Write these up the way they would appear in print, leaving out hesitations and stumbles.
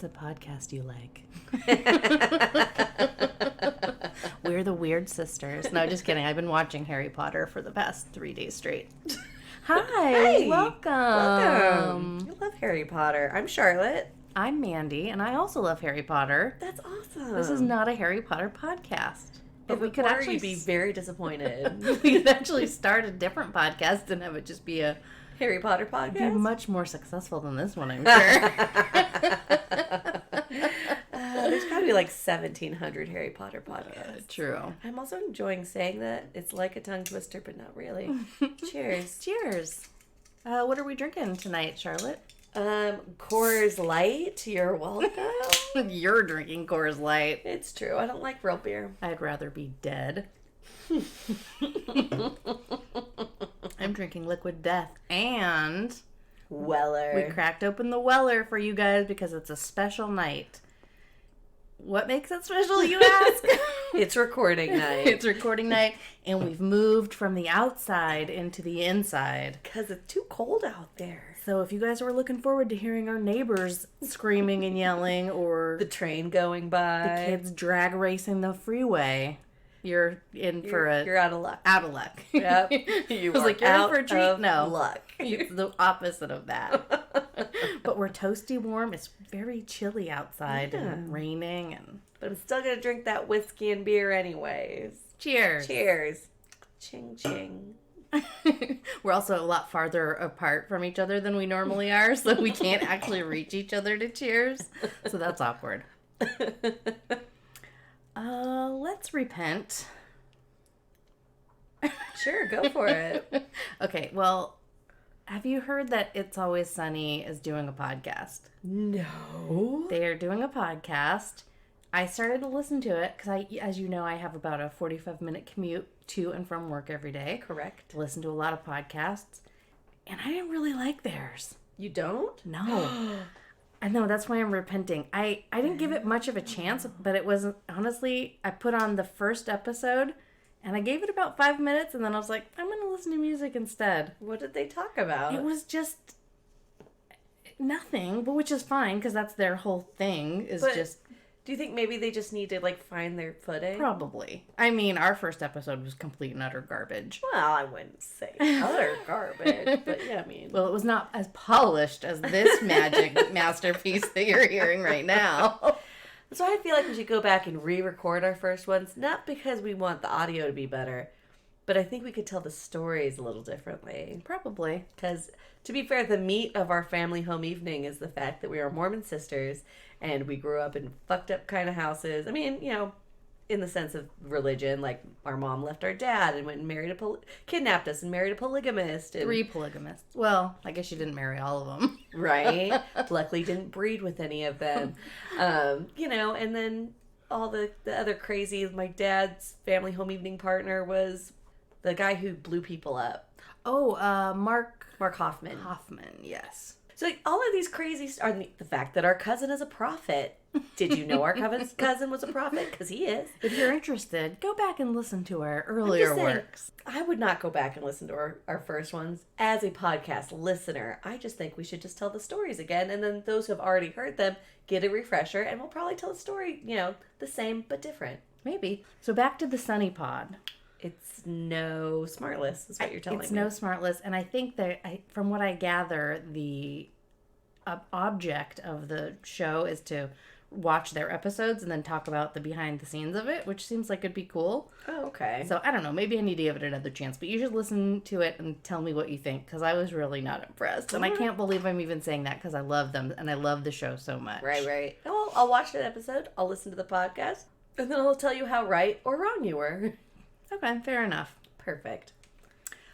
a podcast you like? We're the Weird Sisters. No, just kidding. I've been watching Harry Potter for the past 3 days straight. Hi, welcome. Welcome. I love Harry Potter. I'm Charlotte. I'm Mandy, and I also love Harry Potter. That's awesome. This is not a Harry Potter podcast. But we could actually be very disappointed. We could actually start a different podcast and have it just be a Harry Potter podcast. Be much more successful than this one, I'm sure. There's got to be like 1,700 Harry Potter podcasts. True. I'm also enjoying saying that. It's like a tongue twister, but not really. Cheers. Cheers. What are we drinking tonight, Charlotte? Coors Light. You're welcome. You're drinking Coors Light. It's true. I don't like real beer. I'd rather be dead. I'm drinking Liquid Death. And Weller. We cracked open the Weller for you guys because it's a special night. What makes it special, you ask? It's recording night. It's recording night, and we've moved from the outside into the inside. Because it's too cold out there. So if you guys were looking forward to hearing our neighbors screaming and yelling, or the train going by, the kids drag racing the freeway, you're out of luck. Out of luck. Yep. You was like, you're in for a treat? No. Luck. It's the opposite of that. But we're toasty warm. It's very chilly outside and raining. But I'm still going to drink that whiskey and beer anyways. Cheers. Cheers. Ching, ching. We're also a lot farther apart from each other than we normally are, so we can't actually reach each other to cheers. So that's awkward. Let's repent. Sure, go for it. Okay, well, have you heard that It's Always Sunny is doing a podcast? No. They are doing a podcast. I started to listen to it because as you know, I have about a 45-minute commute to and from work every day. Correct. Listen to a lot of podcasts, and I didn't really like theirs. You don't? No. I know, that's why I'm repenting. I didn't give it much of a chance, but it was, honestly, I put on the first episode, and I gave it about 5 minutes, and then I was like, I'm going to listen to music instead. What did they talk about? It was just nothing, but which is fine, because that's their whole thing, Do you think maybe they just need to, find their footing? Probably. I mean, our first episode was complete and utter garbage. Well, I wouldn't say utter garbage, but yeah, I mean. Well, it was not as polished as this magic masterpiece that you're hearing right now. That's why I feel like we should go back and re-record our first ones, not because we want the audio to be better, but I think we could tell the stories a little differently. Probably. Because, to be fair, the meat of our family home evening is the fact that we are Mormon sisters, and we grew up in fucked up kind of houses. I mean, in the sense of religion, like our mom left our dad and went and married kidnapped us and married a polygamist. 3 polygamists. Well, I guess you didn't marry all of them. Right. Luckily didn't breed with any of them. And then all the other crazy, my dad's family home evening partner was the guy who blew people up. Oh, Mark Hoffman. Hoffman, yes. So all of these crazy are the fact that our cousin is a prophet. Did you know our cousin was a prophet? Because he is. If you're interested, go back and listen to our earlier works. I would not go back and listen to our first ones as a podcast listener. I just think we should just tell the stories again, and then those who have already heard them get a refresher, and we'll probably tell the story, the same but different. Maybe. So back to the Sunny Pod. It's no Smartless, is what you're telling me. It's no Smartless, and I think that, from what I gather, the object of the show is to watch their episodes and then talk about the behind the scenes of it, which seems like it'd be cool. Oh, okay. So, I don't know, maybe I need to give it another chance, but you should listen to it and tell me what you think, because I was really not impressed. And I can't believe I'm even saying that, because I love them, and I love the show so much. Right. Well, I'll watch that episode, I'll listen to the podcast, and then I'll tell you how right or wrong you were. Okay, fair enough. Perfect.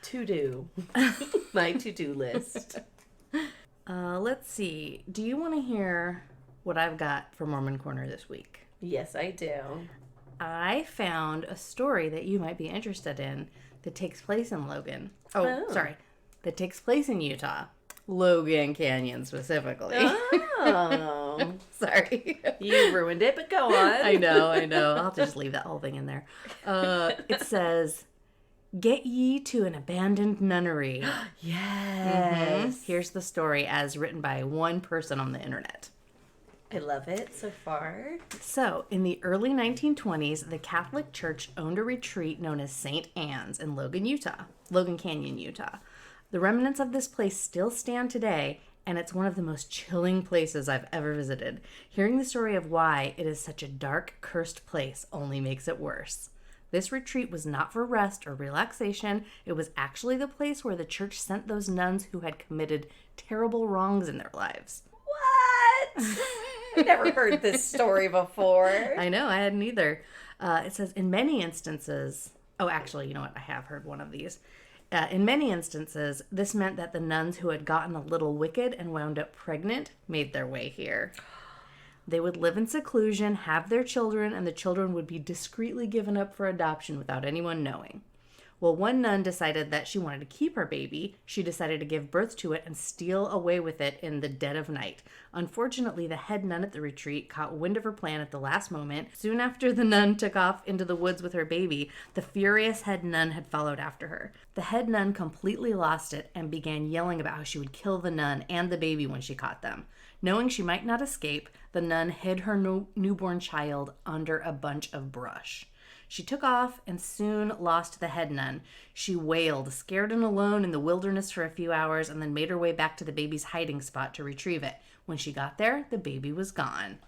To do. My to-do list. Let's see. Do you want to hear what I've got for Mormon Corner this week? Yes, I do. I found a story that you might be interested in that takes place in Logan. That takes place in Utah. Logan Canyon, specifically. Oh. Sorry. You ruined it, but go on. I know. I'll have to just leave that whole thing in there. It says, "Get ye to an abandoned nunnery." Yes. Mm-hmm. Here's the story as written by one person on the internet. I love it so far. So, in the early 1920s, the Catholic Church owned a retreat known as St. Anne's in Logan Canyon, Utah. The remnants of this place still stand today, and it's one of the most chilling places I've ever visited. Hearing the story of why it is such a dark, cursed place only makes it worse. This retreat was not for rest or relaxation. It was actually the place where the church sent those nuns who had committed terrible wrongs in their lives. What? I've never heard this story before. I know, I hadn't either. It says, in many instances... Oh, actually, you know what? I have heard one of these. In many instances, this meant that the nuns who had gotten a little wicked and wound up pregnant made their way here. They would live in seclusion, have their children, and the children would be discreetly given up for adoption without anyone knowing. Well, one nun decided that she wanted to keep her baby. She decided to give birth to it and steal away with it in the dead of night. Unfortunately, the head nun at the retreat caught wind of her plan at the last moment. Soon after the nun took off into the woods with her baby, the furious head nun had followed after her. The head nun completely lost it and began yelling about how she would kill the nun and the baby when she caught them. Knowing she might not escape, the nun hid her newborn child under a bunch of brush. She took off and soon lost the head nun. She wailed, scared and alone in the wilderness for a few hours, and then made her way back to the baby's hiding spot to retrieve it. When she got there, the baby was gone.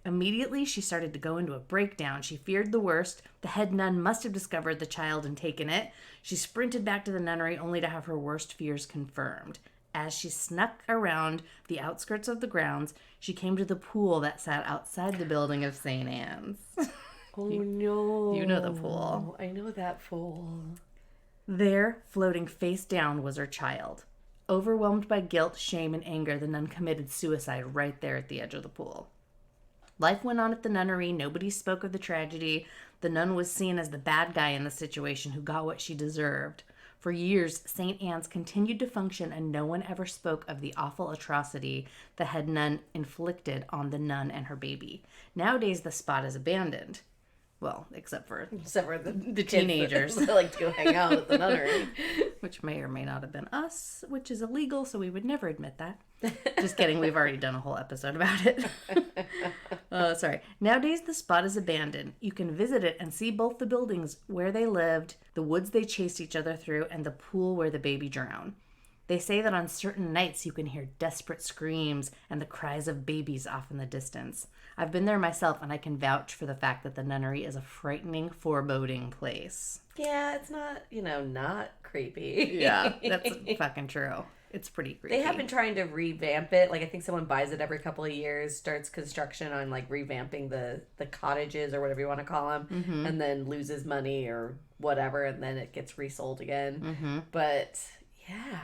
Immediately, she started to go into a breakdown. She feared the worst. The head nun must have discovered the child and taken it. She sprinted back to the nunnery only to have her worst fears confirmed. As she snuck around the outskirts of the grounds, she came to the pool that sat outside the building of St. Anne's. Oh, no. You know the pool. I know that pool. There, floating face down, was her child. Overwhelmed by guilt, shame, and anger, the nun committed suicide right there at the edge of the pool. Life went on at the nunnery. Nobody spoke of the tragedy. The nun was seen as the bad guy in the situation who got what she deserved. For years, St. Anne's continued to function, and no one ever spoke of the awful atrocity the head nun inflicted on the nun and her baby. Nowadays, the spot is abandoned. Well, except for the teenagers that like to go hang out at the nunnery. Which may or may not have been us, which is illegal, so we would never admit that. Just kidding, we've already done a whole episode about it. Sorry. Nowadays, the spot is abandoned. You can visit it and see both the buildings where they lived, the woods they chased each other through, and the pool where the baby drowned. They say that on certain nights you can hear desperate screams and the cries of babies off in the distance. I've been there myself, and I can vouch for the fact that the nunnery is a frightening, foreboding place. Yeah, it's not, not creepy. Yeah, that's fucking true. It's pretty creepy. They have been trying to revamp it. Like, I think someone buys it every couple of years, starts construction on, like, revamping the cottages or whatever you want to call them, and then loses money or whatever, and then it gets resold again. But, yeah.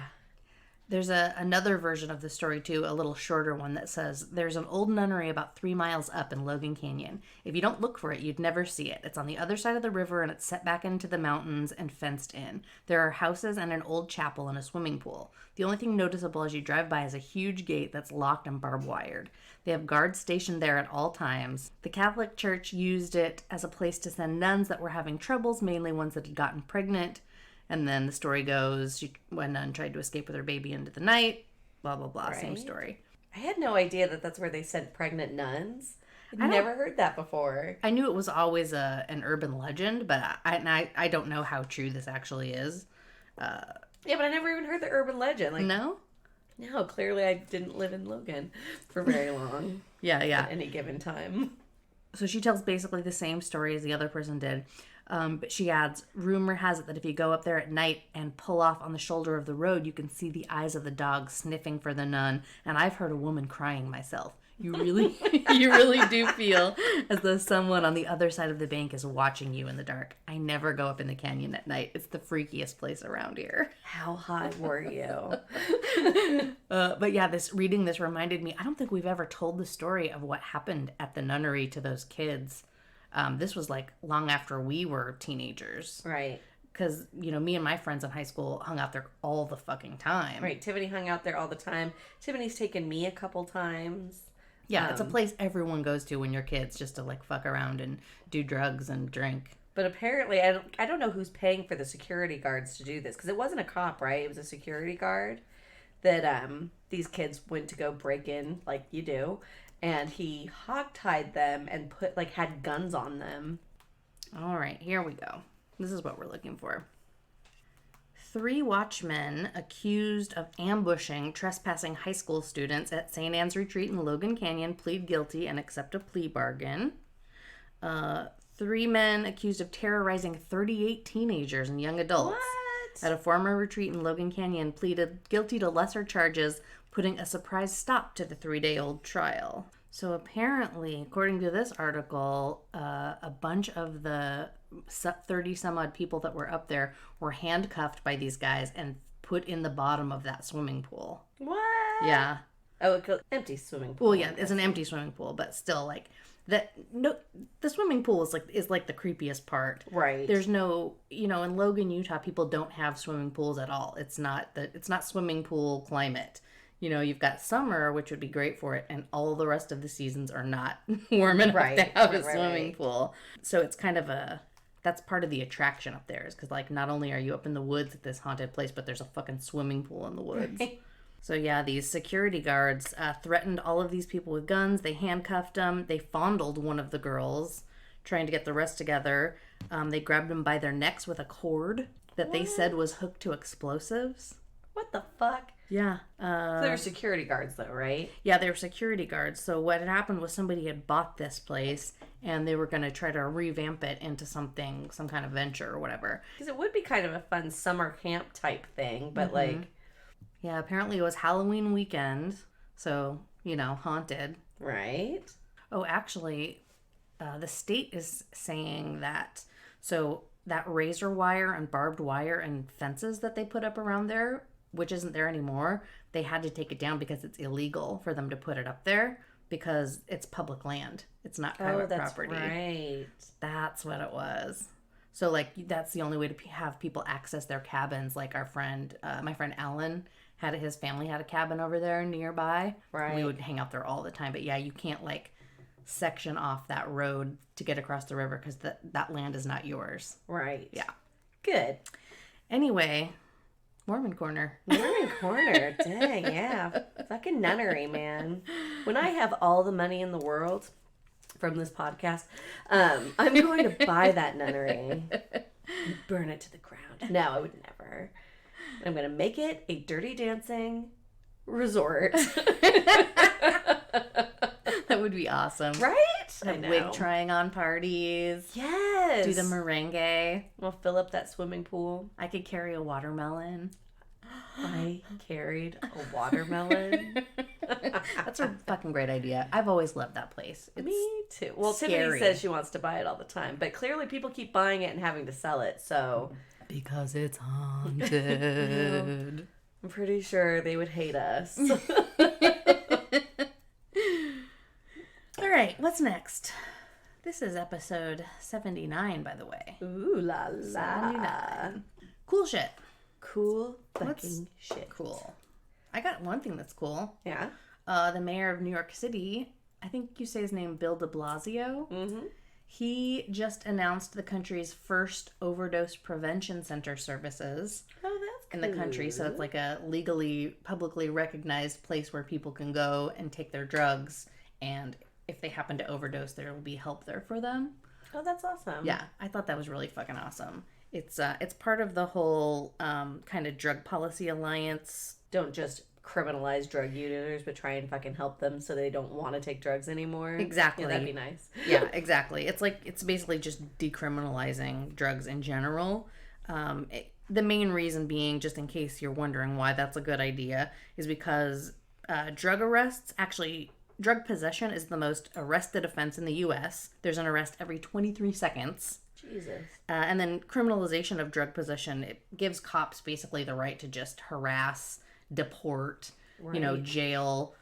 There's another version of the story, too, a little shorter one that says, there's an old nunnery about 3 miles up in Logan Canyon. If you don't look for it, you'd never see it. It's on the other side of the river, and it's set back into the mountains and fenced in. There are houses and an old chapel and a swimming pool. The only thing noticeable as you drive by is a huge gate that's locked and barbed wired. They have guards stationed there at all times. The Catholic Church used it as a place to send nuns that were having troubles, mainly ones that had gotten pregnant. And then the story goes, one nun tried to escape with her baby into the night, blah, blah, blah, Same story. I had no idea that that's where they sent pregnant nuns. I've never heard that before. I knew it was always an urban legend, but I don't know how true this actually is. Yeah, but I never even heard the urban legend. Like, no? No, clearly I didn't live in Logan for very long. Yeah. At any given time. So she tells basically the same story as the other person did. But she adds, rumor has it that if you go up there at night and pull off on the shoulder of the road, you can see the eyes of the dog sniffing for the nun. And I've heard a woman crying myself. You really do feel as though someone on the other side of the bank is watching you in the dark. I never go up in the canyon at night. It's the freakiest place around here. How hot were you? But yeah, reading this reminded me, I don't think we've ever told the story of what happened at the nunnery to those kids. This was like long after we were teenagers. Right. Because, me and my friends in high school hung out there all the fucking time. Right. Tiffany hung out there all the time. Tiffany's taken me a couple times. Yeah, it's a place everyone goes to when you're kids just to like fuck around and do drugs and drink. But apparently, I don't know who's paying for the security guards to do this. Because it wasn't a cop, right? It was a security guard that these kids went to go break in like you do. and he hogtied them and had guns on them. All right, here we go. This is what we're looking for. 3 watchmen accused of ambushing trespassing high school students at St. Anne's Retreat in Logan Canyon plead guilty and accept a plea bargain. 3 men accused of terrorizing 38 teenagers and young adults at a former retreat in Logan Canyon pleaded guilty to lesser charges, putting a surprise stop to the 3-day-old trial. So apparently, according to this article, a bunch of the 30 some odd people that were up there were handcuffed by these guys and put in the bottom of that swimming pool. What? Yeah. Oh, empty swimming pool. Well, yeah, it's an empty swimming pool, but still, like, the swimming pool is like the creepiest part. Right. There's no, in Logan, Utah, people don't have swimming pools at all. It's not swimming pool climate. You've got summer, which would be great for it, and all the rest of the seasons are not warm enough to have a swimming pool. So it's kind of that's part of the attraction up there, is because, like, not only are you up in the woods at this haunted place, but there's a fucking swimming pool in the woods. So yeah, these security guards threatened all of these people with guns. They handcuffed them. They fondled one of the girls, trying to get the rest together. They grabbed them by their necks with a cord that they said was hooked to explosives. What the fuck? Yeah. So they were security guards, though, right? Yeah, they were security guards. So what had happened was somebody had bought this place, and they were going to try to revamp it into some kind of venture or whatever. Because it would be kind of a fun summer camp type thing, but Yeah, apparently it was Halloween weekend, so, haunted. Right. Oh, actually, the state is saying that, so that razor wire and barbed wire and fences that they put up around there, which isn't there anymore, they had to take it down because it's illegal for them to put it up there because it's public land. It's not private property. Right. That's what it was. So, like, that's the only way to have people access their cabins. Like my friend Alan, his family had a cabin over there nearby. Right. We would hang out there all the time. But yeah, you can't, like, section off that road to get across the river because that land is not yours. Right. Yeah. Good. Anyway, Mormon Corner. Mormon Corner. Dang, yeah. Fucking nunnery, man. When I have all the money in the world from this podcast, I'm going to buy that nunnery and burn it to the ground. No, I would never. I'm going to make it a dirty dancing resort. That would be awesome. Right? Have wig trying on parties. Yes. Do the merengue. We'll fill up that swimming pool. I could carry a watermelon. I carried a watermelon. That's a fucking great idea. I've always loved that place. It's Me too. Well, scary. Tiffany says she wants to buy it all the time, but clearly people keep buying it and having to sell it, so... Because it's haunted. I'm pretty sure they would hate us. All right, what's next? This is episode 79, by the way. Ooh la la. 79. Cool shit. Cool fucking shit. Cool. I got one thing that's cool. Yeah? The mayor of New York City, I think you say his name, Bill de Blasio. Mm-hmm. He just announced the country's first overdose prevention center services. Oh, that's cool. In the country. So it's like a legally, publicly recognized place where people can go and take their drugs. And if they happen to overdose, there will be help there for them. Oh, that's awesome. Yeah, I thought that was really fucking awesome. It's part of the whole kind of drug policy alliance. Don't just criminalize drug users, but try and fucking help them so they don't want to take drugs anymore. Exactly. Yeah, that'd be nice. Yeah, exactly. It's basically just decriminalizing drugs in general. The main reason being, just in case you're wondering why that's a good idea, is because drug possession is the most arrested offense in the U.S. There's an arrest every 23 seconds. Jesus. And then criminalization of drug possession, it gives cops basically the right to just harass, deport, Right. jail,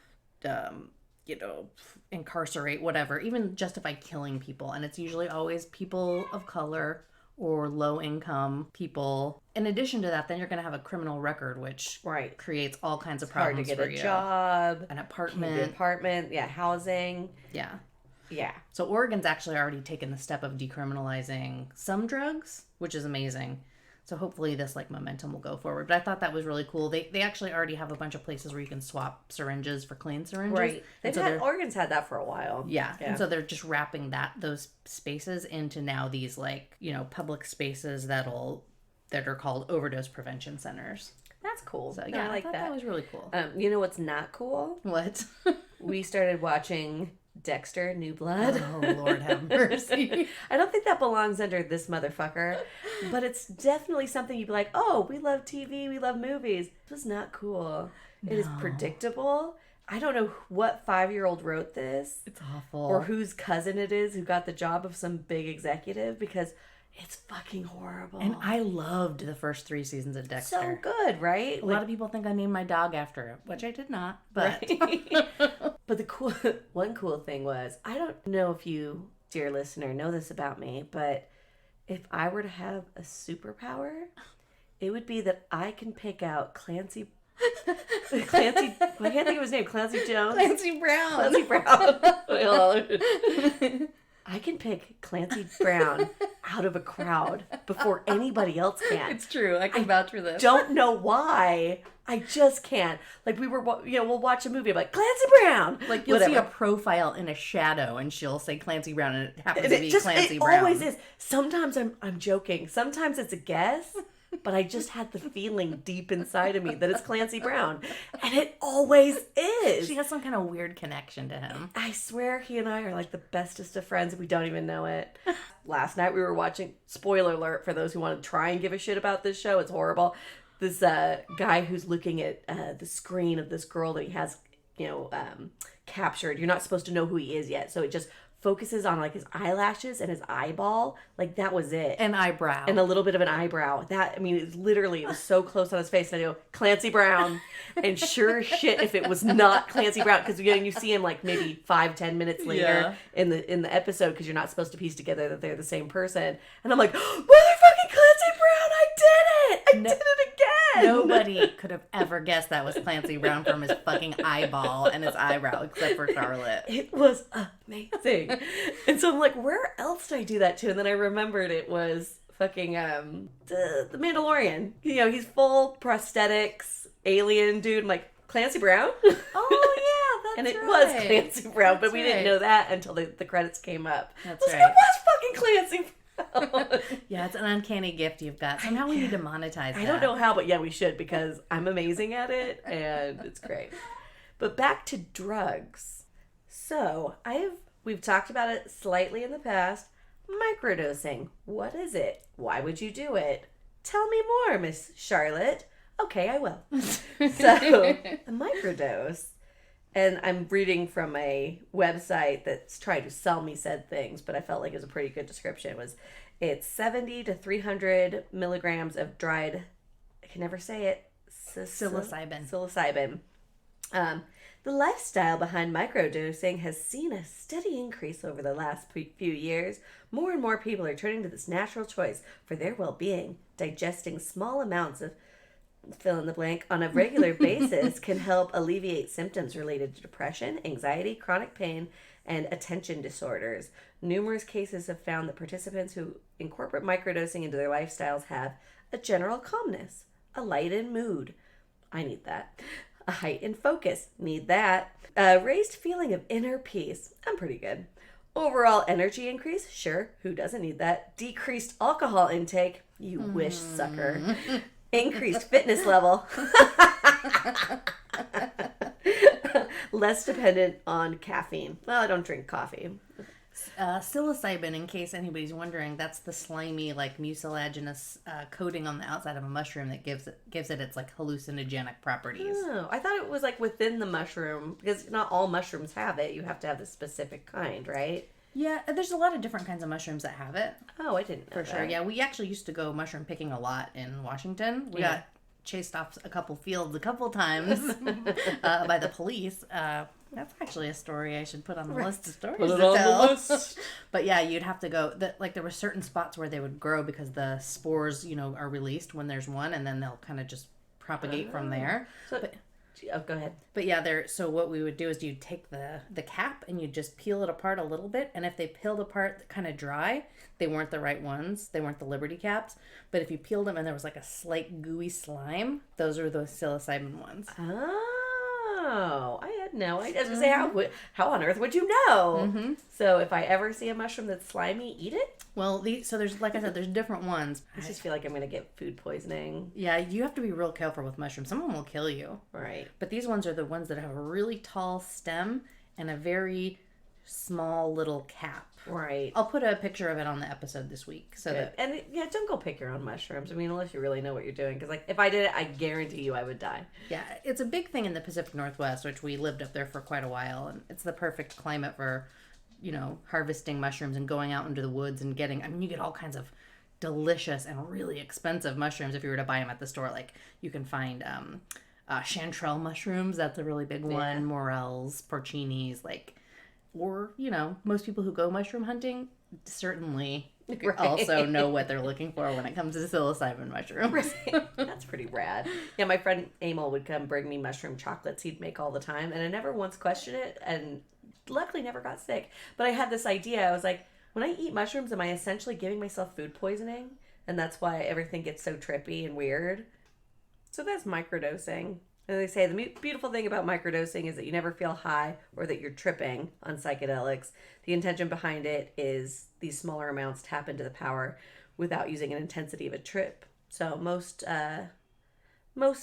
incarcerate, whatever, even justify killing people. And it's usually always people of color or low income people. In addition to that, then you're going to have a criminal record, which Right. creates all kinds of It's hard problems to get for a you. job. An Apartment, yeah, housing. Yeah. Yeah. So Oregon's actually already taken the step of decriminalizing some drugs, which is amazing. So hopefully this like momentum will go forward. But I thought that was really cool. They actually already have a bunch of places where you can swap syringes for clean syringes. Right. Oregon's had that for a while. Yeah. And so they're just wrapping those spaces into now these like, public spaces that are called overdose prevention centers. That's cool. So yeah, I thought that was really cool. You know what's not cool? What? We started watching Dexter, New Blood. Oh, Lord have mercy. I don't think that belongs under this motherfucker, but it's definitely something you'd be like, oh, we love TV, we love movies. This was not cool. No. It is predictable. I don't know what 5-year-old wrote this. It's awful. Or whose cousin it is who got the job of some big executive, because it's fucking horrible. And I loved the first 3 seasons of Dexter. So good, right? A lot of people think I named my dog after it, which I did not. But right? But one cool thing was, I don't know if you, dear listener, know this about me, but if I were to have a superpower, it would be that I can pick out Clancy, I can't think of his name, Clancy Jones? Clancy Brown. Clancy Brown. I can pick Clancy Brown out of a crowd before anybody else can. It's true. I can vouch for this. Don't know why. I just can't. Like we'll watch a movie about Clancy Brown. Like you'll see a profile in a shadow and she'll say Clancy Brown and it happens to be Clancy Brown. It always is. Sometimes I'm joking. Sometimes it's a guess. But I just had the feeling deep inside of me that it's Clancy Brown. And it always is. She has some kind of weird connection to him. I swear he and I are like the bestest of friends. We don't even know it. Last night we were watching, spoiler alert for those who want to try and give a shit about this show. It's horrible. This guy who's looking at the screen of this girl that he has, captured. You're not supposed to know who he is yet. So it just focuses on like his eyelashes and his eyeball. Like that was it. An eyebrow. And a little bit of an eyebrow. It was so close on his face. And I go, Clancy Brown. And sure as shit, if it was not Clancy Brown, because you see him like maybe 5-10 minutes later in the episode, because you're not supposed to piece together that they're the same person. And I'm like, motherfucking Clancy Brown, I did it! I did it again! Nobody could have ever guessed that was Clancy Brown from his fucking eyeball and his eyebrow, except for Charlotte. It was amazing. And so I'm like, where else did I do that to? And then I remembered it was fucking the Mandalorian. He's full prosthetics, alien dude. I'm like, Clancy Brown? Oh yeah, that's and it right. was Clancy Brown, but we didn't know that until the credits came up. That's right. It was fucking Clancy Brown. Yeah, it's an uncanny gift you've got. Somehow we need to monetize that. I don't know how, but yeah, we should, because I'm amazing at it and it's great. But back to drugs. So we've talked about it slightly in the past. Microdosing. What is it? Why would you do it? Tell me more, Miss Charlotte. Okay, I will. So, a microdose. And I'm reading from a website that's trying to sell me said things, but I felt like it was a pretty good description. It's 70 to 300 milligrams of dried, I can never say it, psilocybin. The lifestyle behind microdosing has seen a steady increase over the last few years. More and more people are turning to this natural choice for their well-being. Digesting small amounts of fill in the blank on a regular basis can help alleviate symptoms related to depression, anxiety, chronic pain, and attention disorders. Numerous cases have found that participants who incorporate microdosing into their lifestyles have a general calmness, a lightened mood. I need that. A heightened focus. Need that. A raised feeling of inner peace. I'm pretty good. Overall energy increase. Sure, who doesn't need that? Decreased alcohol intake. You wish, sucker. Increased fitness level. Less dependent on caffeine. Well, I don't drink coffee. Psilocybin, in case anybody's wondering, that's the slimy, like mucilaginous coating on the outside of a mushroom that gives it its like hallucinogenic properties. Oh, I thought it was like within the mushroom, because not all mushrooms have it. You have to have the specific kind, right? Yeah, there's a lot of different kinds of mushrooms that have it. Oh, I didn't know For sure, yeah. We actually used to go mushroom picking a lot in Washington. We got chased off a couple fields a couple times by the police. That's actually a story I should put on the list of stories Put it to on tell. the list. But yeah, you'd have to go. There were certain spots where they would grow because the spores, are released when there's one, and then they'll kind of just propagate from there. So, but, go ahead. But yeah, so what we would do is you'd take the cap and you'd just peel it apart a little bit. And if they peeled apart kind of dry, they weren't the right ones. They weren't the Liberty caps. But if you peeled them and there was like a slight gooey slime, those are the psilocybin ones. Oh, I had no idea. I was going to say, how on earth would you know? Mm-hmm. So if I ever see a mushroom that's slimy, eat it? Well, so there's, like I said, there's different ones. I just feel like I'm going to get food poisoning. Yeah, you have to be real careful with mushrooms. Some of them will kill you. Right. But these ones are the ones that have a really tall stem and a very small little cap. Right. I'll put a picture of it on the episode this week. And don't go pick your own mushrooms. I mean, unless you really know what you're doing. Because like, if I did it, I guarantee you I would die. Yeah, it's a big thing in the Pacific Northwest, which we lived up there for quite a while. And it's the perfect climate for, harvesting mushrooms and going out into the woods and getting, you get all kinds of delicious and really expensive mushrooms if you were to buy them at the store. Like, you can find chanterelle mushrooms. That's a really big one. Morels, porcinis, or, most people who go mushroom hunting certainly also know what they're looking for when it comes to psilocybin mushrooms. Right. That's pretty rad. Yeah, my friend Emil would come bring me mushroom chocolates he'd make all the time, and I never once questioned it, and luckily never got sick. But I had this idea. I was like, when I eat mushrooms, am I essentially giving myself food poisoning? And that's why everything gets so trippy and weird. So that's microdosing. And they say the beautiful thing about microdosing is that you never feel high or that you're tripping on psychedelics. The intention behind it is these smaller amounts tap into the power without using an intensity of a trip. So most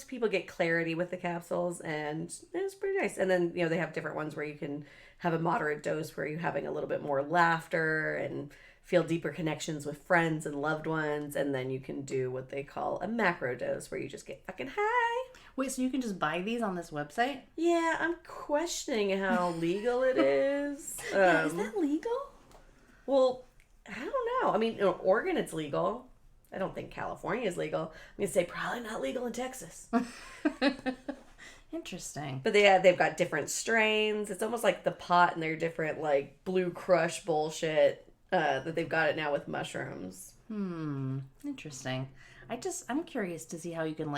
people get clarity with the capsules, and it's pretty nice. And then, they have different ones where you can have a moderate dose where you're having a little bit more laughter and feel deeper connections with friends and loved ones. And then you can do what they call a macro dose where you just get fucking high. Wait, so you can just buy these on this website? Yeah, I'm questioning how legal it is. Yeah, is that legal? Well, I don't know. I mean, in Oregon it's legal. I don't think California is legal. I'm going to say probably not legal in Texas. Interesting. But they've got different strains. It's almost like the pot and their different Blue Crush bullshit that they've got it now with mushrooms. Interesting. I'm curious to see how you can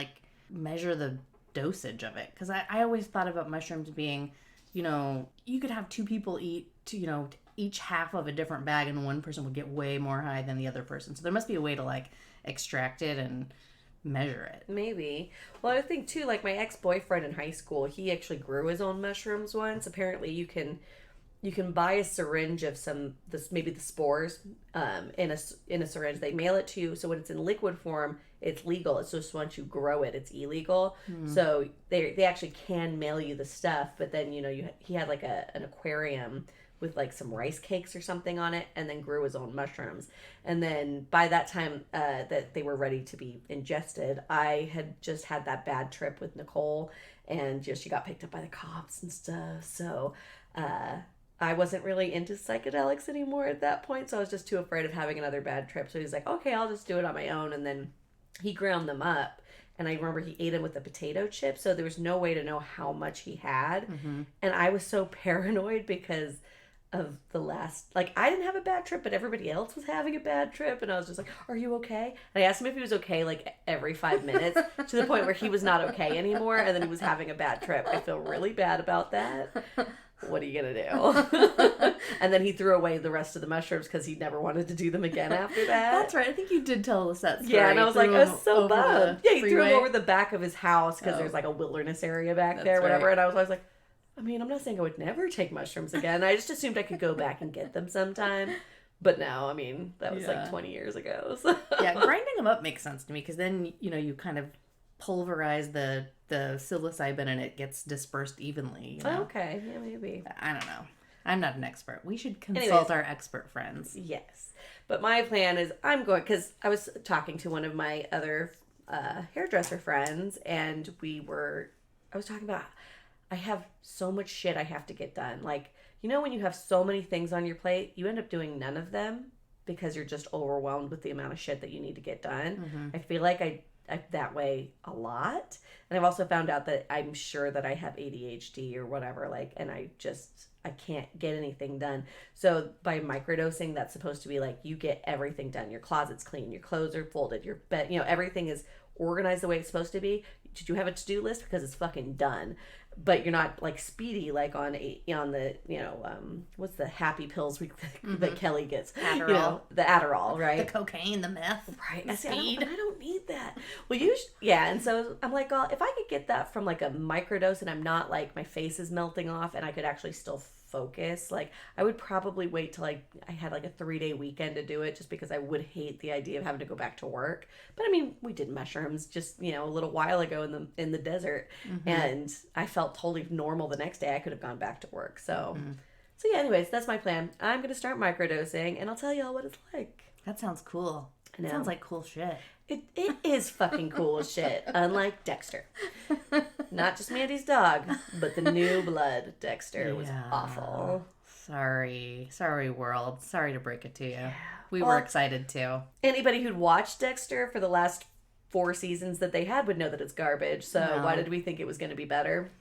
measure the dosage of it, because I always thought about mushrooms being, you could have two people eat each half of a different bag, and one person would get way more high than the other person. So there must be a way to extract it and measure it. Maybe. Well, I think too, my ex-boyfriend in high school, he actually grew his own mushrooms once. Apparently you can buy a syringe of maybe the spores in a syringe. They mail it to you, so when it's in liquid form, it's legal. It's just once you grow it, it's illegal. So they actually can mail you the stuff, but then he had an aquarium with some rice cakes or something on it, and then grew his own mushrooms. And then by that time that they were ready to be ingested, I had just had that bad trip with Nicole, and she got picked up by the cops and stuff. So I wasn't really into psychedelics anymore at that point, so I was just too afraid of having another bad trip. So he's like, okay, I'll just do it on my own. And then he ground them up, and I remember he ate them with the potato chip, so there was no way to know how much he had. And I was so paranoid because of the last, I didn't have a bad trip, but everybody else was having a bad trip, and I was just like, are you okay? And I asked him if he was okay every 5 minutes, to the point where he was not okay anymore, and then he was having a bad trip. I feel really bad about that. What are you gonna do? And then he threw away the rest of the mushrooms because he never wanted to do them again after that. That's right. I think you did tell us that story. Yeah, and I was I was so bummed. Yeah, he threw them over the back of his house because there's a wilderness area back there, whatever. Right. And I was like, I mean, I'm not saying I would never take mushrooms again. I just assumed I could go back and get them sometime. But no, I mean, that was 20 years ago. So. Yeah, grinding them up makes sense to me, because then, you kind of pulverize the psilocybin and it gets dispersed evenly. Okay, yeah, maybe. I don't know. I'm not an expert. We should consult our expert friends. Yes. But my plan is because I was talking to one of my other hairdresser friends, and I was talking about, I have so much shit I have to get done. When you have so many things on your plate, you end up doing none of them because you're just overwhelmed with the amount of shit that you need to get done. I feel like I that way a lot. And I've also found out that I'm sure that I have ADHD or whatever, and I can't get anything done. So by microdosing, that's supposed to be like you get everything done. Your closet's clean, your clothes are folded, your bed, everything is organized the way it's supposed to be. Did you have a to-do list? Because it's fucking done. But you're not like speedy like on the what's the happy pills that Kelly gets, Adderall. The Adderall, right? The cocaine, the meth, right? the speed. I don't need that. Well, and so I'm like, well, if I could get that from like a microdose, and I'm not like my face is melting off, and I could actually still focus, like I would probably wait till I had like a 3-day weekend to do it, just because I would hate the idea of having to go back to work. But I mean, we did mushrooms just a little while ago in the desert, and I felt totally normal the next day. I could have gone back to work. So yeah, anyways, that's my plan. I'm gonna start microdosing, and I'll tell y'all what it's like. That sounds cool. It sounds like cool shit. It is fucking cool shit, unlike Dexter. Not just Mandy's dog, but the new blood Dexter was awful. Sorry, world. Sorry to break it to you. Yeah. We were excited too. Anybody who'd watched Dexter for the last 4 seasons that they had would know that it's garbage. So why did we think it was going to be better?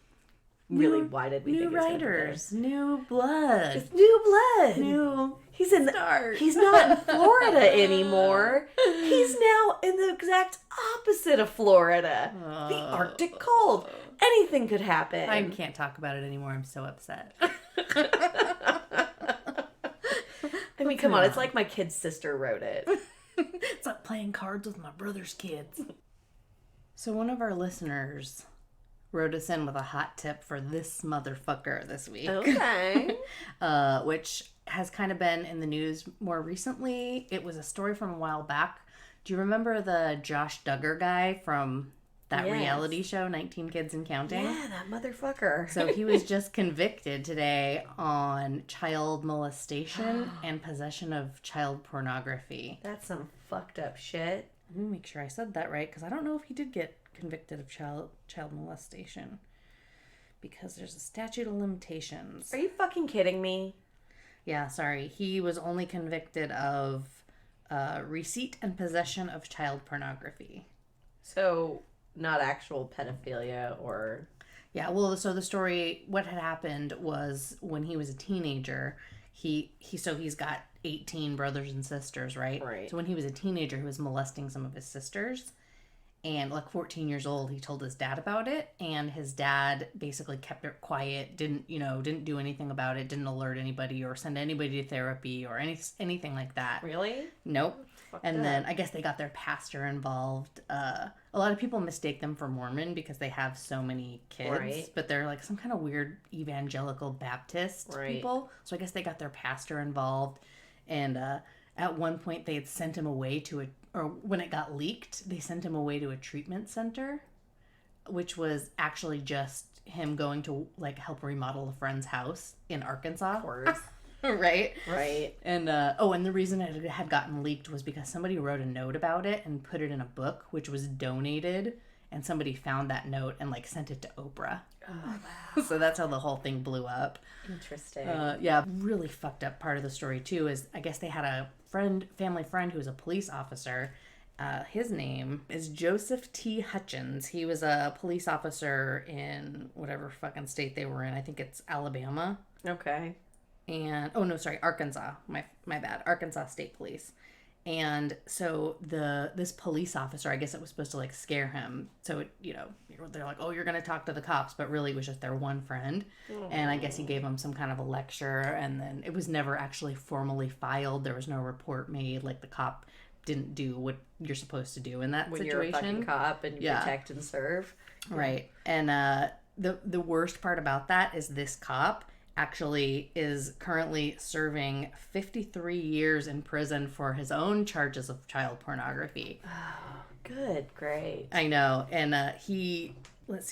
Why did we think it was going to be better? New writers, new blood. It's new blood. New He's not in Florida anymore. He's now in the exact opposite of Florida. The Arctic cold. Anything could happen. I can't talk about it anymore. I'm so upset. I mean, come on. It's like my kid's sister wrote it. It's like playing cards with my brother's kids. So one of our listeners wrote us in with a hot tip for this motherfucker this week. Okay. Which has kind of been in the news more recently. It was a story from a while back. Do you remember the Josh Duggar guy from that reality show, 19 Kids and Counting? Yeah, that motherfucker. So he was just convicted today on child molestation and possession of child pornography. That's some fucked up shit. Let me make sure I said that right, because I don't know if he did get convicted of child molestation, because there's a statute of limitations. Are you fucking kidding me? Yeah, sorry. He was only convicted of receipt and possession of child pornography. So not actual pedophilia or... Yeah, well, so the story, what had happened was when he was a teenager, he's got 18 brothers and sisters, right? Right. So when he was a teenager, he was molesting some of his sisters. And like 14 years old, he told his dad about it, and his dad basically kept it quiet, didn't do anything about it, didn't alert anybody or send anybody to therapy or anything like that. Really? Nope. And then I guess they got their pastor involved. A lot of people mistake them for Mormon because they have so many kids, right. But they're like some kind of weird evangelical Baptist people. So I guess they got their pastor involved, and at one point they had sent him away or when it got leaked, they sent him away to a treatment center, which was actually just him going to like help remodel a friend's house in Arkansas. Of course. Right. And and the reason it had gotten leaked was because somebody wrote a note about it and put it in a book, which was donated, and somebody found that note and like sent it to Oprah. Oh, wow. So that's how the whole thing blew up. Interesting. Yeah, really fucked up part of the story too is I guess they had a family friend who was a police officer. His name is Joseph T. Hutchins. He was a police officer in whatever fucking state they were in. I think it's Alabama. Okay. And Arkansas. My bad. Arkansas State Police. And so this police officer, I guess it was supposed to like scare him. So they're like, "Oh, you're going to talk to the cops," but really it was just their one friend. And I guess he gave him some kind of a lecture, and then it was never actually formally filed. There was no report made. Like the cop didn't do what you're supposed to do in that when situation. You're a fucking cop and you protect and serve. Right. And the worst part about that is this cop actually is currently serving 53 years in prison for his own charges of child pornography. Oh, good. Great. I know. And he was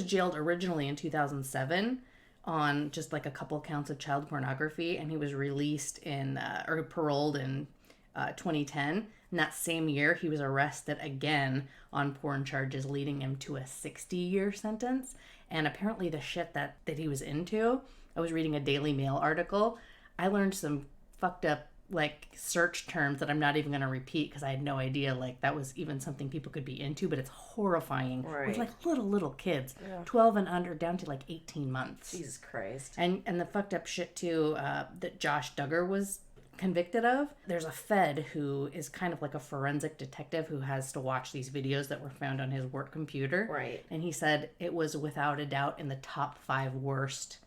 jailed originally in 2007 on just like a couple counts of child pornography, and he was released or paroled in 2010. And that same year, he was arrested again on porn charges, leading him to a 60-year sentence. And apparently the shit that he was into, I was reading a Daily Mail article. I learned some fucked up like search terms that I'm not even going to repeat because I had no idea like that was even something people could be into, but it's horrifying. Right. With like little kids, Yeah. 12 and under, down to like 18 months. Jesus Christ. And the fucked up shit too that Josh Duggar was convicted of. There's a Fed who is kind of like a forensic detective who has to watch these videos that were found on his work computer. Right. And he said it was without a doubt in the top 5 worst,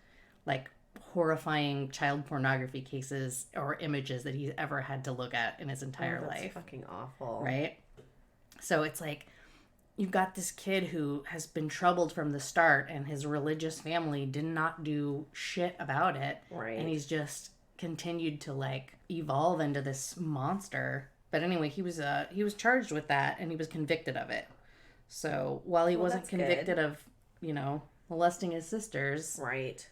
like, horrifying child pornography cases or images that he's ever had to look at in his entire that's life. Fucking awful. Right? So it's like, you've got this kid who has been troubled from the start, and his religious family did not do shit about it. Right. And he's just continued to like evolve into this monster. But anyway, he was charged with that, and he was convicted of it. So while he wasn't convicted of, molesting his sisters, right,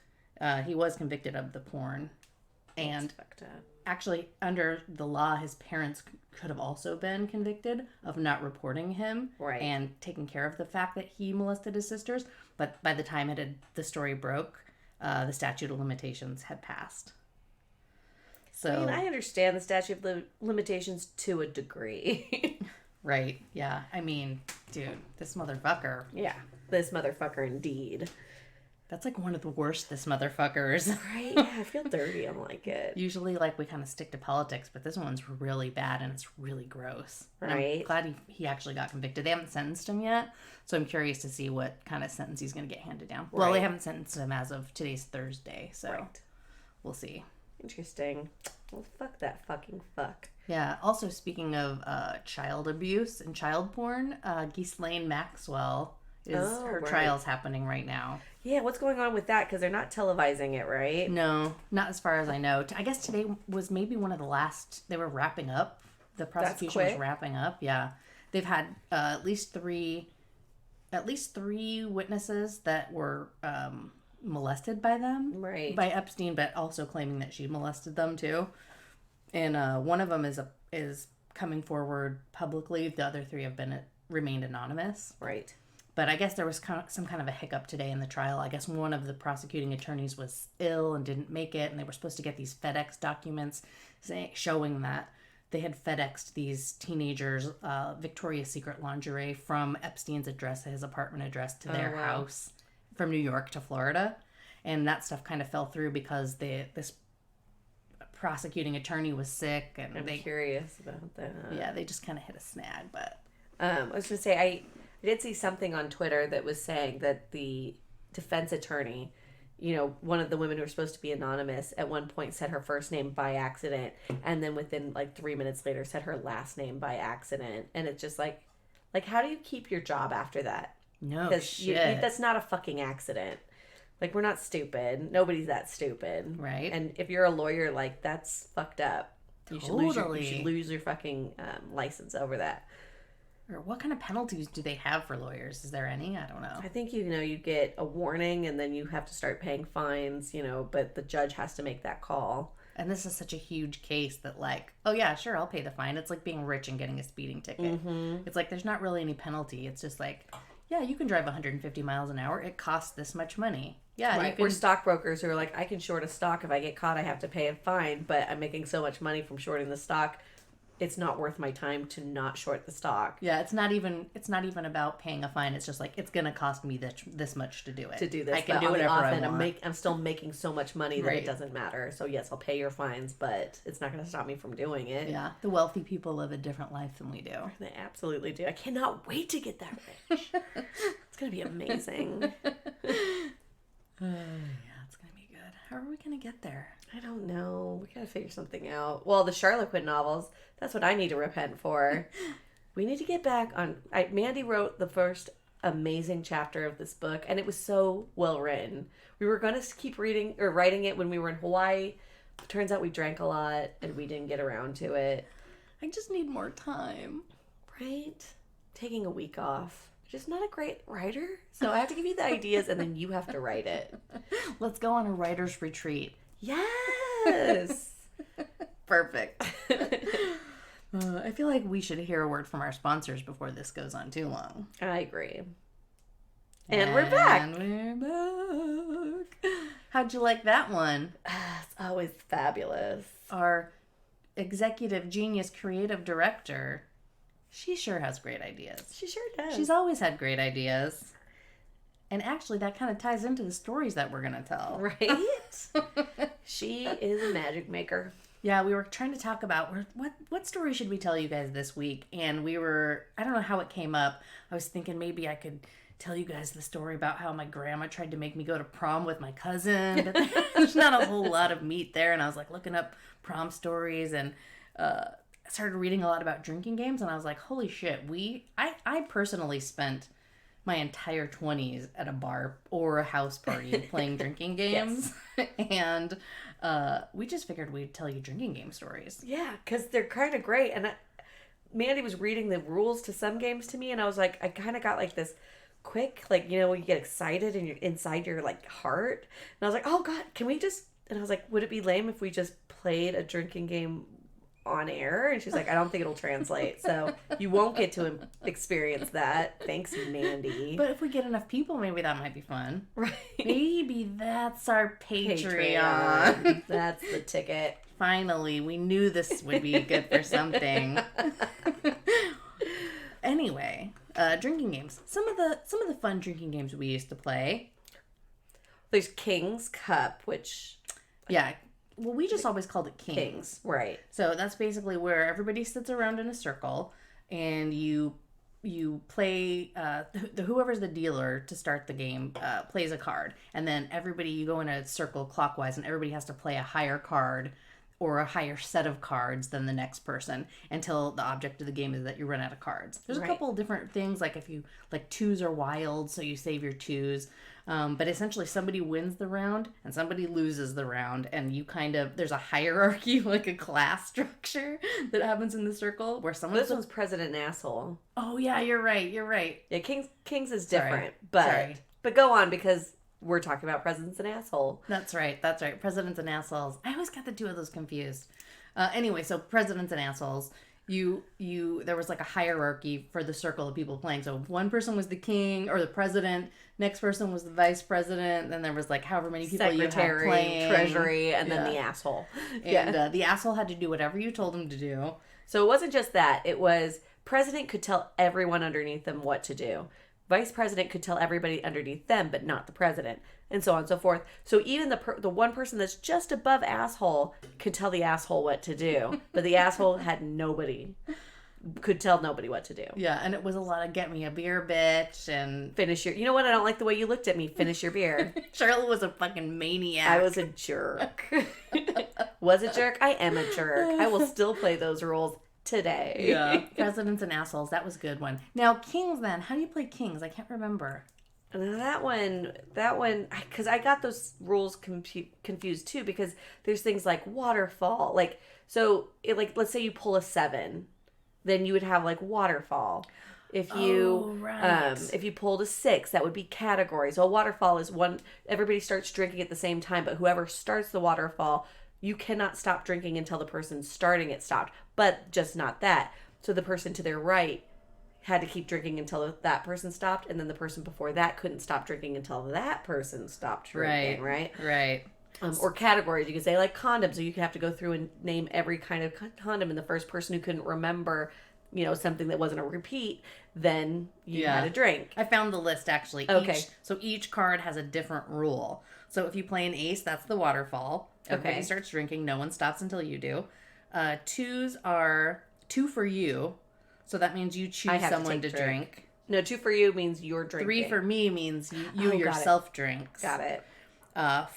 he was convicted of the porn. And fucked up. Actually, under the law, his parents could have also been convicted of not reporting him, right, and taking care of the fact that he molested his sisters. But by the time the story broke, the statute of limitations had passed. So, I mean, I understand the statute of limitations to a degree. Right, yeah. I mean, dude, this motherfucker. Yeah, this motherfucker indeed. That's like one of the worst this motherfuckers. Right, yeah, I feel dirty. I'm like it. Usually, like, we kind of stick to politics, but this one's really bad and it's really gross. And right. I'm glad he actually got convicted. They haven't sentenced him yet, so I'm curious to see what kind of sentence he's going to get handed down. Right. Well, they haven't sentenced him as of today's Thursday, so we'll see. Interesting. Well, fuck that fucking fuck. Yeah. Also, speaking of child abuse and child porn, Ghislaine Maxwell her trial's happening right now. Yeah, what's going on with that? Because they're not televising it, right? No, not as far as I know. I guess today was maybe one of the last. They were wrapping up. The prosecution was wrapping up. Yeah, they've had at least three witnesses that were molested by them, right? By Epstein, but also claiming that she molested them too. And one of them is coming forward publicly. The other 3 have remained anonymous, right? But I guess there was some kind of a hiccup today in the trial. I guess one of the prosecuting attorneys was ill and didn't make it, and they were supposed to get these FedEx documents showing that they had FedExed these teenagers Victoria's Secret lingerie from Epstein's address, his apartment address, to their house from New York to Florida. And that stuff kind of fell through because this prosecuting attorney was sick. And I'm curious about that. Yeah, they just kind of hit a snag. But I was going to say, I did see something on Twitter that was saying that the defense attorney, one of the women who were supposed to be anonymous, at one point said her first name by accident, and then within like 3 minutes later said her last name by accident. And it's just like how do you keep your job after that? No shit. That's not a fucking accident. Like, we're not stupid. Nobody's that stupid. Right. And if you're a lawyer, like, that's fucked up. You should lose your fucking license over that. Or what kind of penalties do they have for lawyers? Is there any? I don't know. I think, you get a warning and then you have to start paying fines, but the judge has to make that call. And this is such a huge case that, like, oh yeah, sure, I'll pay the fine. It's like being rich and getting a speeding ticket. Mm-hmm. It's like there's not really any penalty. It's just like, yeah, you can drive 150 miles an hour. It costs this much money. Yeah, right. We're stockbrokers who are like, I can short a stock. If I get caught, I have to pay a fine, but I'm making so much money from shorting the stock. It's not worth my time to not short the stock. Yeah, it's not even about paying a fine. It's just like, it's going to cost me this much to do it. To do this. I can do whatever I want. I'm still making so much money that it doesn't matter. So yes, I'll pay your fines, but it's not going to stop me from doing it. Yeah, the wealthy people live a different life than we do. They absolutely do. I cannot wait to get that rich. It's going to be amazing. Yeah, it's going to be good. How are we going to get there? I don't know. We got to figure something out. Well, the Charlotte novels, that's what I need to repent for. We need to get back on... Mandy wrote the first amazing chapter of this book, and it was so well written. We were going to keep writing it when we were in Hawaii. Turns out we drank a lot, and we didn't get around to it. I just need more time. Right? Taking a week off. Just not a great writer. So I have to give you the ideas, and then you have to write it. Let's go on a writer's retreat. Yes. Perfect. I feel like we should hear a word from our sponsors before this goes on too long. I agree. And we're back. How'd you like that one? It's always fabulous. Our executive genius creative director, she sure has great ideas. She sure does. She's always had great ideas. And actually, that kind of ties into the stories that we're going to tell. Right? She is a magic maker. Yeah, we were trying to talk about what story should we tell you guys this week? And I don't know how it came up. I was thinking maybe I could tell you guys the story about how my grandma tried to make me go to prom with my cousin. But there's not a whole lot of meat there. And I was like looking up prom stories and started reading a lot about drinking games. And I was like, holy shit, I personally spent my entire 20s at a bar or a house party playing drinking games. And we just figured we'd tell you drinking game stories. Yeah, because they're kind of great. And Mandy was reading the rules to some games to me, and I was like, I kind of got like this quick, like, you know, when you get excited and you're inside your like heart. And I was like, oh God, can we just, and I was like, would it be lame if we just played a drinking game on air? And she's like, I don't think it'll translate, so you won't get to experience that. Thanks, Mandy. But if we get enough people, maybe that might be fun. Right. Maybe that's our Patreon. That's the ticket. Finally, we knew this would be good for something. Anyway, drinking games. Some of the fun drinking games we used to play. There's King's Cup, which yeah. Well, we just always called it Kings. Right. So that's basically where everybody sits around in a circle and you play, whoever's the dealer to start the game plays a card. And then you go in a circle clockwise and everybody has to play a higher card or a higher set of cards than the next person until the object of the game is that you run out of cards. There's a couple of different things, like if you, like twos are wild, so you save your twos. But essentially somebody wins the round and somebody loses the round, and you there's a hierarchy, like a class structure that happens in the circle where someone's... This one's president and asshole. Oh yeah, you're right. Yeah, Kings is different. Sorry. But go on, because we're talking about presidents and asshole. That's right. Presidents and assholes. I always got the two of those confused. Anyway, so presidents and assholes. There was like a hierarchy for the circle of people playing. So one person was the king or the president, next person was the vice president, then there was like however many people Secretary, you had playing, treasury, and then the asshole. And the asshole had to do whatever you told him to do. So it wasn't just that. It was president could tell everyone underneath them what to do. Vice president could tell everybody underneath them, but not the president, and so on and so forth. So even the one person that's just above asshole could tell the asshole what to do, but the asshole could tell nobody what to do. Yeah, and it was a lot of get me a beer, bitch, and finish your... You know what? I don't like the way you looked at me. Finish your beer. Charlotte was a fucking maniac. I was a jerk. Was a jerk? I am a jerk. I will still play those rules today. Yeah. Presidents and assholes. That was a good one. Now, kings then. How do you play kings? I can't remember. That one, because I got those rules confused too, because there's things like waterfall. Like, so, let's say you pull a 7, then you would have like waterfall. If you if you pulled a 6, that would be categories. So a waterfall is one, everybody starts drinking at the same time, but whoever starts the waterfall, you cannot stop drinking until the person starting it stopped. But just not that. So the person to their right had to keep drinking until that person stopped, and then the person before that couldn't stop drinking until that person stopped drinking, right? Right. Or categories. You could say like condoms, so you could have to go through and name every kind of condom, and the first person who couldn't remember, something that wasn't a repeat, then you had a drink. I found the list actually. Okay. So each card has a different rule. So if you play an ace, that's the waterfall. Everybody starts drinking. No one stops until you do. 2s are 2 for you. So that means you choose someone to drink. No, 2 for you means you're drinking. 3 for me means you yourself drinks. Got it.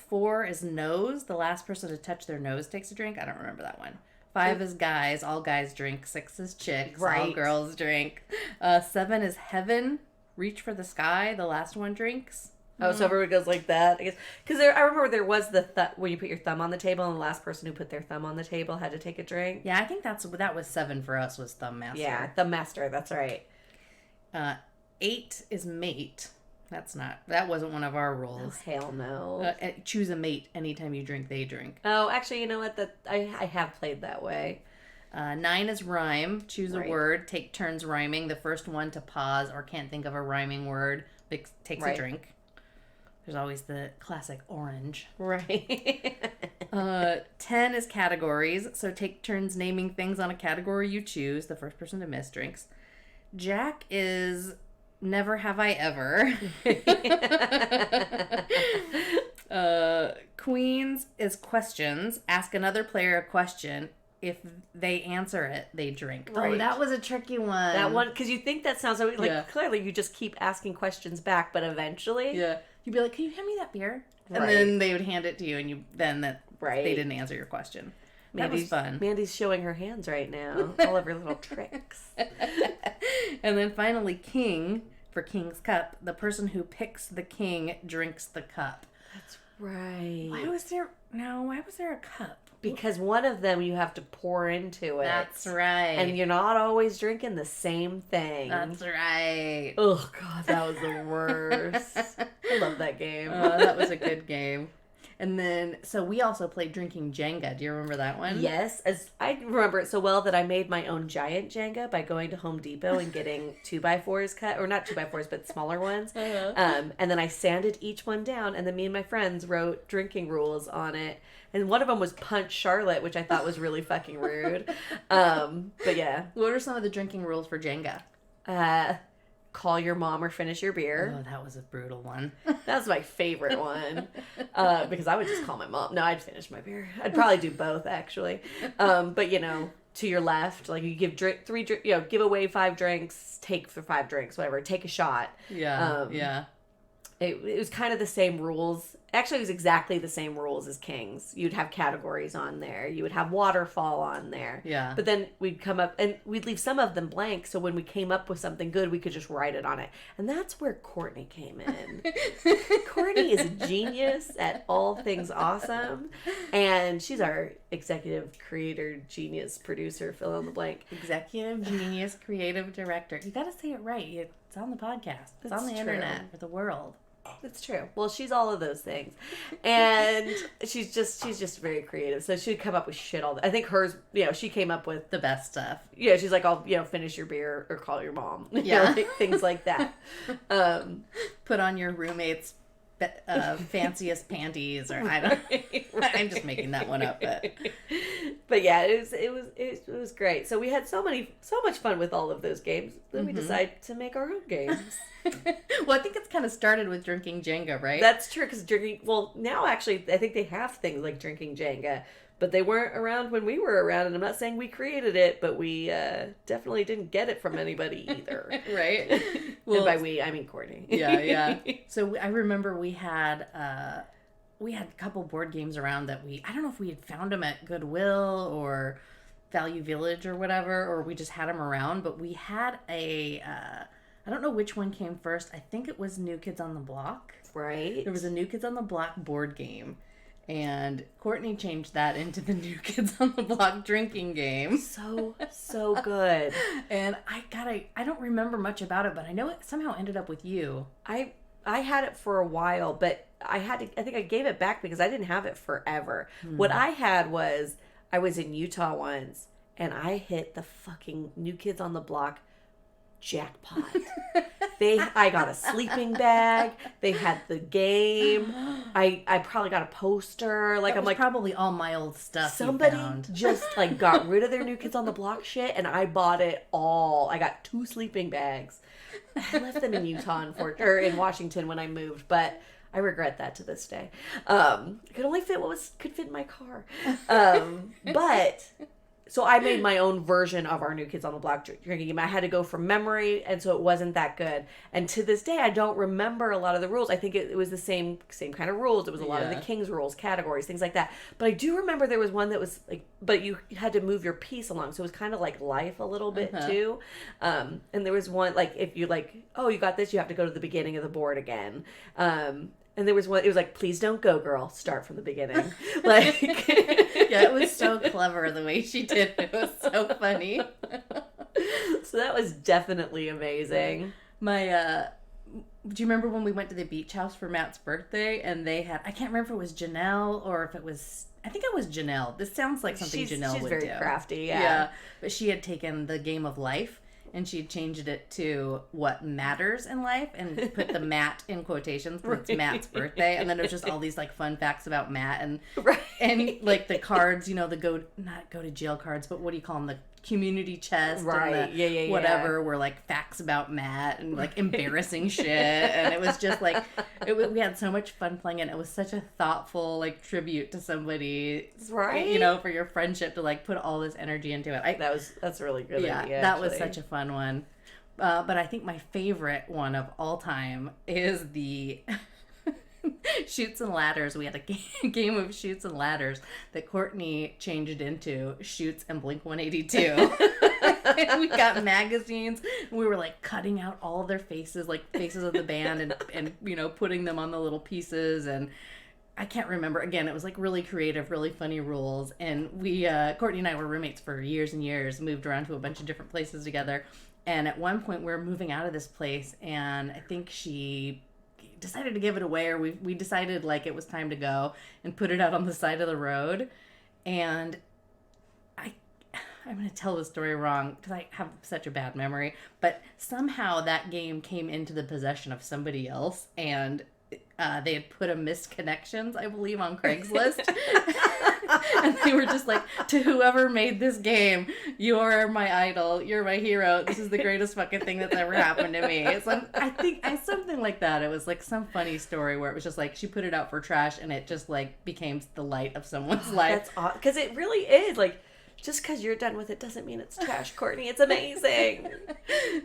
4 is nose. The last person to touch their nose takes a drink. I don't remember that one. 5 is guys. All guys drink. 6 is chicks. Right. All girls drink. 7 is heaven. Reach for the sky. The last one drinks. Oh, so everyone goes like that, I guess. Because I remember there was when you put your thumb on the table, and the last person who put their thumb on the table had to take a drink. Yeah, I think that was 7 for us, was thumb master. Yeah, thumb master. That's right. 8 is mate. That wasn't one of our rules. Oh, hell no. Choose a mate. Anytime you drink, they drink. Oh, actually, you know what? I have played that way. 9 is rhyme. Choose a word. Take turns rhyming. The first one to pause or can't think of a rhyming word takes a drink. There's always the classic orange. Right. 10 is categories. So take turns naming things on a category you choose. The first person to miss drinks. Jack is never have I ever. Queens is questions. Ask another player a question. If they answer it, they drink. Right. Oh, that was a tricky one. That one, because you think that sounds like clearly you just keep asking questions back, but eventually, you'd be like, "Can you hand me that beer?" And Right. then they would hand it to you, and Right. they didn't answer your question. That Mandy's, was fun. Mandy's showing her hands right now, all of her little tricks. And then finally, king for King's Cup. The person who picks the king drinks the cup. That's right. Why was there a cup? Because one of them you have to pour into it. That's right. And you're not always drinking the same thing. That's right. Oh, God, that was the worst. I love that game. That was a good game. And then, so we also played Drinking Jenga. Do you remember that one? Yes. As I remember it so well that I made my own giant Jenga by going to Home Depot and getting 2x4s cut, or not 2x4s, but smaller ones. And then I sanded each one down, and then me and my friends wrote drinking rules on it. And one of them was punch Charlotte, which I thought was really fucking rude. But yeah. What are some of the drinking rules for Jenga? Call your mom or finish your beer. Oh, that was a brutal one. That was my favorite one. Because I would just call my mom. No, I'd finish my beer. I'd probably do both, actually. But, to your left, like you give give away 5 drinks, take for 5 drinks, whatever. Take a shot. Yeah. It was kind of the same rules. Actually, it was exactly the same rules as Kings. You'd have categories on there. You would have waterfall on there. Yeah. But then we'd come up, and we'd leave some of them blank, so when we came up with something good, we could just write it on it. And that's where Courtney came in. Courtney is a genius at all things awesome. And she's our executive creator, genius, producer, fill in the blank. Executive genius, creative director. You got to say it right. It's on the podcast. It's on the internet for the world. That's true. Well, she's all of those things, and she's just very creative. So she'd come up with shit all. I think hers, she came up with the best stuff. Yeah, she's like, I'll finish your beer or call your mom. Yeah, things like that. Put on your roommate's fanciest panties, or I don't. Right. I'm just making that one up, but yeah, it was great. So we had so much fun with all of those games. Then we decided to make our own games. Well, I think it's kind of started with Drinking Jenga, right? That's true, because now actually I think they have things like Drinking Jenga, but they weren't around when we were around, and I'm not saying we created it, but we definitely didn't get it from anybody either. Right? Well, and by we, I mean Courtney. Yeah. So I remember we had a couple board games around that I don't know if we had found them at Goodwill or Value Village or whatever, or we just had them around, but we had I don't know which one came first. I think it was New Kids on the Block. Right. There was a New Kids on the Block board game. And Courtney changed that into the New Kids on the Block drinking game. So good. And I don't remember much about it, but I know it somehow ended up with you. I had it for a while, but I think I gave it back because I didn't have it forever. What I had was, I was in Utah once, and I hit the fucking New Kids on the Block jackpot. I got a sleeping bag. They had the game. I probably got a poster. Like, I'm like, probably all my old stuff. Somebody just got rid of their New Kids on the Block shit, and I bought it all. I got 2 sleeping bags. I left them in Utah or in Washington when I moved, but I regret that to this day. I could only fit what could fit in my car. But so I made my own version of our New Kids on the Block drinking game. I had to go from memory, and so it wasn't that good. And to this day, I don't remember a lot of the rules. I think it was the same kind of rules. It was a lot of the King's rules, categories, things like that. But I do remember there was one that was like, but you had to move your piece along, so it was kind of like life a little bit too. And there was one, like, if you you got this, you have to go to the beginning of the board again. And there was one, it was like, please don't go, girl. Start from the beginning. Like, yeah, it was so clever the way she did it. It was so funny. So that was definitely amazing. Do you remember when we went to the beach house for Matt's birthday and they had, I can't remember if it was Janelle or if it was, I think it was Janelle. This sounds like something Janelle would do. She's very crafty, Yeah, but she had taken the game of life. and she changed it to what matters in life and put the Matt in quotations because it's Matt's birthday. And then there's just all these like fun facts about Matt and like the cards, you know, the not go to jail cards, but what do you call them? The community chest and the whatever were like facts about Matt and like embarrassing shit. And it was just like, we had so much fun playing it. It was such a thoughtful like tribute to somebody, you know, for your friendship to like put all this energy into it. That's a really good idea. That was such a fun one. But I think my favorite one of all time is the Chutes and Ladders. We had a game of Chutes and Ladders that Courtney changed into Chutes and Blink 182. And we got magazines. And we were like cutting out all of their faces, like faces of the band, and you know, putting them on the little pieces. And I can't remember. Again, it was like really creative, really funny rules. And we, Courtney and I were roommates for years and years, moved around to a bunch of different places together. And at one point we were moving out of this place, and I think she decided to give it away, or we decided like it was time to go and put it out on the side of the road. And I'm going to tell the story wrong because I have such a bad memory, but somehow that game came into the possession of somebody else, and they had put a missed connections, I believe, on Craigslist. And they were just like, to whoever made this game, you are my idol, you're my hero, this is the greatest fucking thing that's ever happened to me. So I think something like that. It was like some funny story where it was just like she put it out for trash and it just like became the light of someone's life. That's awesome, because it really is like, just because you're done with it doesn't mean it's trash, Courtney. It's amazing.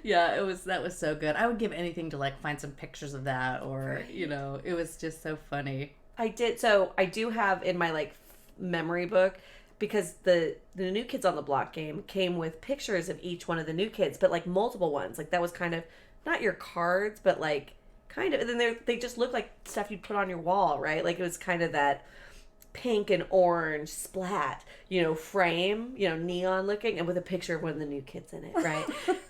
Yeah, that was so good. I would give anything to like find some pictures of that, or you know, it was just so funny. I do have in my like memory book, because the New Kids on the Block game came with pictures of each one of the new kids, but like multiple ones. Like that was kind of not your cards, but like kind of. And then they just looked like stuff you'd put on your wall, right? Like it was kind of that pink and orange splat, you know, frame, you know, neon looking, and with a picture of one of the new kids in it, right?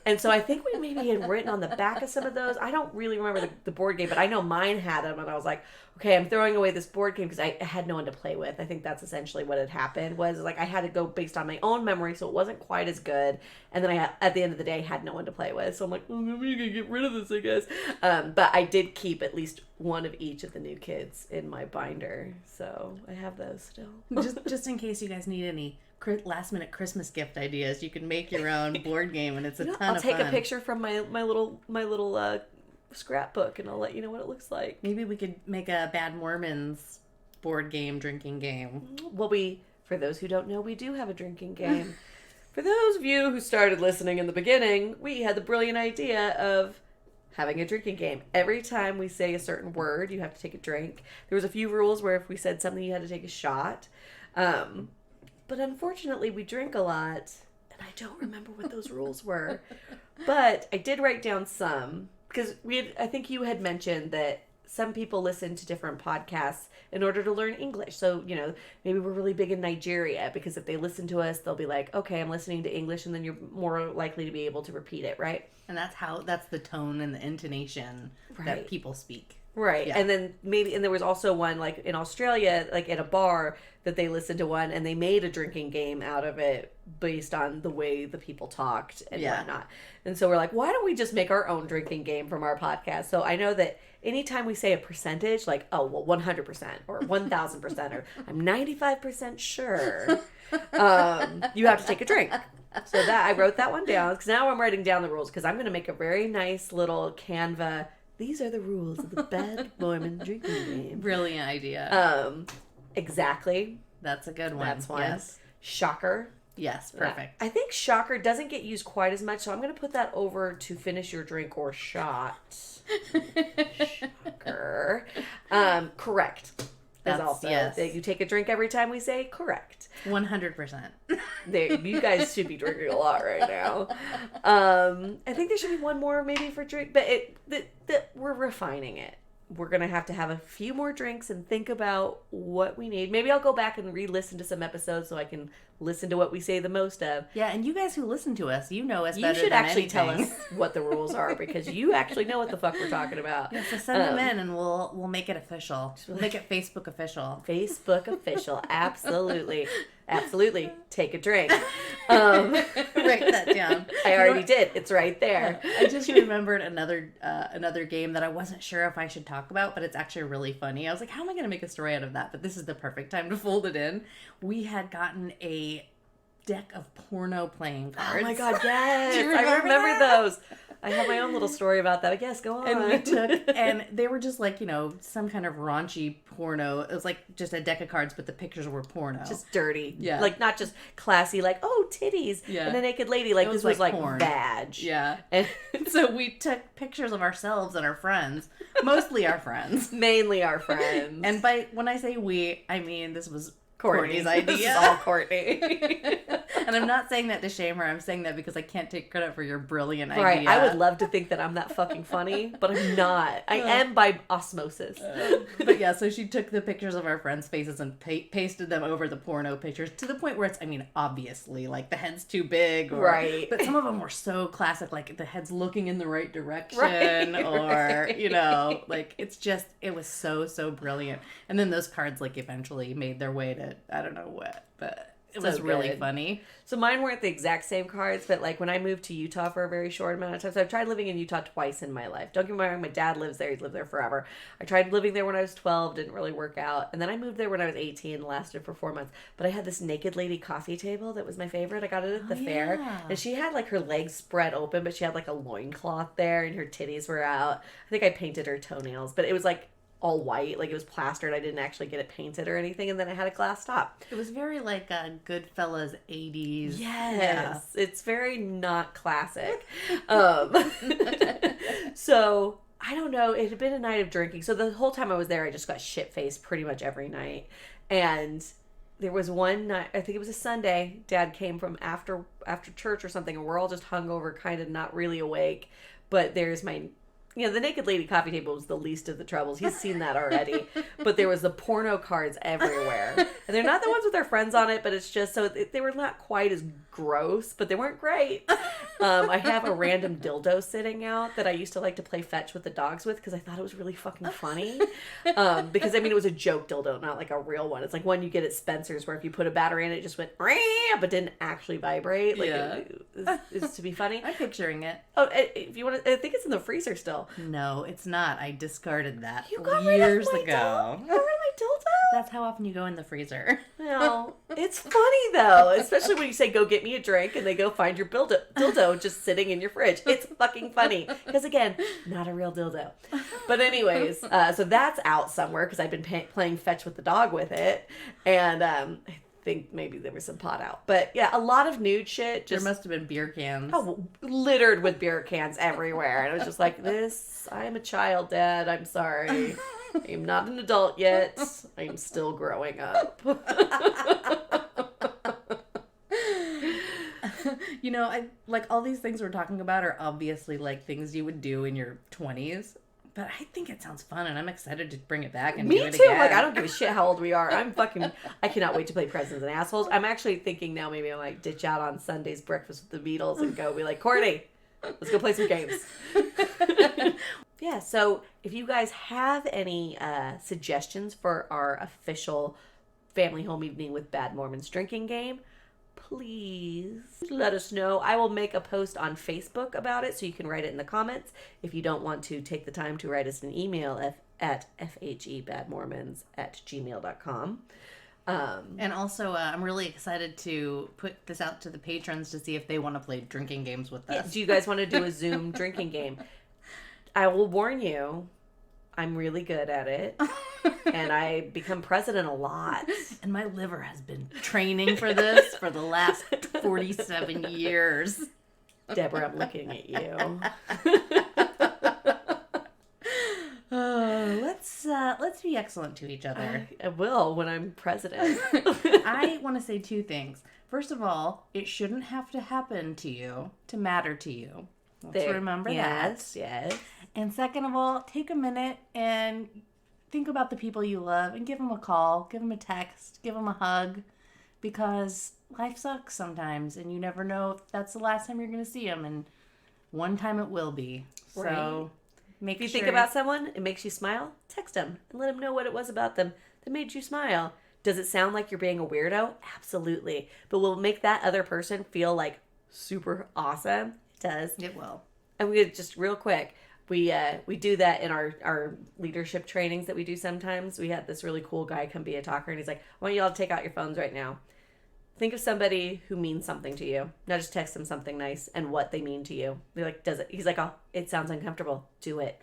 And so I think we maybe had written on the back of some of those. I don't really remember the board game, but I know mine had them, and I was like, okay, I'm throwing away this board game because I had no one to play with. I think that's essentially what had happened, was like I had to go based on my own memory, so it wasn't quite as good. And then at the end of the day, had no one to play with. So I'm like, I'm going to get rid of this, I guess. But I did keep at least one of each of the new kids in my binder. So I have those still. just in case you guys need any last minute Christmas gift ideas, you can make your own board game, and it's a ton of fun. I'll take a picture from my little scrapbook, and I'll let you know what it looks like. Maybe we could make a Bad Mormons board game, drinking game. Well, for those who don't know, we do have a drinking game. For those of you who started listening in the beginning, we had the brilliant idea of having a drinking game. Every time we say a certain word, you have to take a drink. There was a few rules where if we said something, you had to take a shot. But unfortunately, we drink a lot, and I don't remember what those rules were. But I did write down some, because I think you had mentioned that some people listen to different podcasts in order to learn English. So, you know, maybe we're really big in Nigeria, because if they listen to us, they'll be like, okay, I'm listening to English, and then you're more likely to be able to repeat it, right? And that's the tone and the intonation that people speak. Right. Yeah. And then there was also one like in Australia, like in a bar, that they listened to one and they made a drinking game out of it based on the way the people talked and whatnot. And so we're like, why don't we just make our own drinking game from our podcast? So I know that anytime we say a percentage, like, oh, well, 100% or 1,000% or I'm 95% sure, you have to take a drink. So that I wrote that one down, because now I'm writing down the rules, because I'm going to make a very nice little Canva. These are the rules of the Bad Mormon drinking game. Brilliant idea. Exactly. That's a good one. That's one. Yes. Shocker. Yes, perfect. I think shocker doesn't get used quite as much, so I'm going to put that over to finish your drink or shot. Shocker. Correct. That's also, yes. You take a drink every time we say correct. 100%. You guys should be drinking a lot right now. I think there should be one more maybe for drink, but we're refining it. We're going to have a few more drinks and think about what we need. Maybe I'll go back and re-listen to some episodes so I can listen to what we say the most of. Yeah, and you guys who listen to us, you know us You better should than actually tell anything. us what the rules are because you actually know what the fuck we're talking about. Yeah, so send them in and we'll make it official. We'll make it Facebook official. Facebook official. Absolutely. Absolutely. Take a drink. Write that down. I already did. It's right there. I just remembered another game that I wasn't sure if I should talk about, but it's actually really funny. I was like, how am I going to make a story out of that? But this is the perfect time to fold it in. We had gotten a deck of porno playing cards. Oh my God, yes. Do you I remember remember that? those. I have my own little story about that. But yes, go on. And they were just like, some kind of raunchy porno. It was like just a deck of cards, but the pictures were porno. Just dirty. Yeah. Like not just classy, like, oh, titties. Yeah. And a naked lady. Like this was like porn. badge. Yeah. And So we took pictures of ourselves and our friends, mostly our friends. mainly our friends. And when I say we, I mean this was Courtney's idea. This is all Courtney. And I'm not saying that to shame her. I'm saying that because I can't take credit for your brilliant idea. Right. I would love to think that I'm that fucking funny, but I'm not. I am by osmosis. But yeah, so she took the pictures of our friends' faces and pasted them over the porno pictures to the point where it's, obviously, like the head's too big. Right. But some of them were so classic, like the head's looking in the right direction. Right. Or, like it was so, so brilliant. And then those cards, like, eventually made their way to, I don't know what, but it was really funny. So mine weren't the exact same cards, but like when I moved to Utah for a very short amount of time, so I've tried living in Utah twice in my life. Don't get me wrong, my dad lives there. He's lived there forever. I tried living there when I was 12, didn't really work out. And then I moved there when I was 18, lasted for 4 months. But I had this naked lady coffee table that was my favorite. I got it at the fair. And she had like her legs spread open, but she had like a loincloth there and her titties were out. I think I painted her toenails, but it was like all white, like it was plastered. I didn't actually get it painted or anything, and then it had a glass top. It was very like a Goodfellas 80s. Yes, it's very not classic. So I don't know. It had been a night of drinking, so the whole time I was there, I just got shit faced pretty much every night. And there was one night, I think it was a Sunday. Dad came from after church or something, and we're all just hungover, kind of not really awake. But there's my the naked lady coffee table was the least of the troubles. He's seen that already. But there was the porno cards everywhere. And they're not the ones with their friends on it, but it's just so they were not quite as gross, but they weren't great. I have a random dildo sitting out that I used to like to play fetch with the dogs with because I thought it was really fucking funny. Because, it was a joke dildo, not like a real one. It's like one you get at Spencer's where if you put a battery in it, just went, but didn't actually vibrate. Like, it's to be funny. I'm picturing it. Oh, if you want to, I think it's in the freezer still. No, it's not. I discarded that You got years rid of my ago. You got rid of my dildo? That's how often you go in the freezer. No, it's funny though, especially when you say go get me a drink and they go find your dildo just sitting in your fridge. It's fucking funny because again, not a real dildo. But anyways, so that's out somewhere because I've been playing fetch with the dog with it, and I think maybe there was some pot out. But yeah, a lot of nude shit. There must have been beer cans. Oh, littered with beer cans everywhere. And I was just like, I'm a child, Dad. I'm sorry. I'm not an adult yet. I'm still growing up. I like all these things we're talking about are obviously like things you would do in your 20s. But I think it sounds fun, and I'm excited to bring it back and do it Me too. again. Like, I don't give a shit how old we are. I cannot wait to play Presidents and Assholes. I'm actually thinking now maybe I might ditch out on Sunday's breakfast with the Beatles and go be like, Courtney, let's go play some games. Yeah, so if you guys have any suggestions for our official family home evening with Bad Mormons drinking game, please let us know. I will make a post on Facebook about it so you can write it in the comments if you don't want to take the time to write us an email at FHEBadMormons@gmail.com. And also, I'm really excited to put this out to the patrons to see if they want to play drinking games with us. Yeah, do you guys want to do a Zoom drinking game? I will warn you, I'm really good at it. And I become president a lot. And my liver has been training for this for the last 47 years. Deborah, I'm looking at you. Let's be excellent to each other. I will when I'm president. I want to say two things. First of all, it shouldn't have to happen to you to matter to you. Let's remember that. Yes. And second of all, take a minute and think about the people you love and give them a call, give them a text, give them a hug, because life sucks sometimes, and you never know if that's the last time you're going to see them, and one time it will be. Right. So if you think about someone, it makes you smile, text them and let them know what it was about them that made you smile. Does it sound like you're being a weirdo? Absolutely. But will it make that other person feel like super awesome? It does. It will. And we just real quick, we do that in our leadership trainings that we do sometimes. We had this really cool guy come be a talker, and he's like, I want you all to take out your phones right now. Think of somebody who means something to you. Now just text them something nice and what they mean to you. They're like, does it? He's like, oh, it sounds uncomfortable. Do it.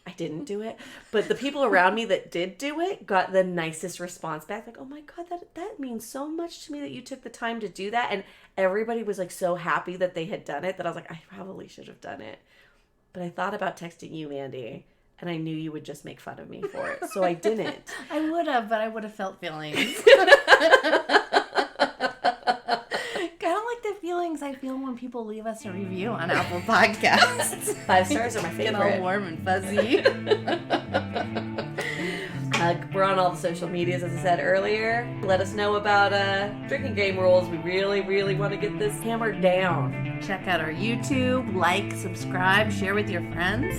I didn't do it. But the people around me that did do it got the nicest response back. Like, oh my God, that means so much to me that you took the time to do that. And everybody was like so happy that they had done it that I was like, I probably should have done it. But I thought about texting you, Mandy, and I knew you would just make fun of me for it. So I didn't. I would have, but I would have felt feelings. Kind of like the feelings I feel when people leave us a review on Apple Podcasts. 5 stars are my favorite. Get all warm and fuzzy. We're on all the social medias, as I said earlier. Let us know about drinking game rules. We really, really want to get this hammered down. Check out our YouTube, like, subscribe, share with your friends.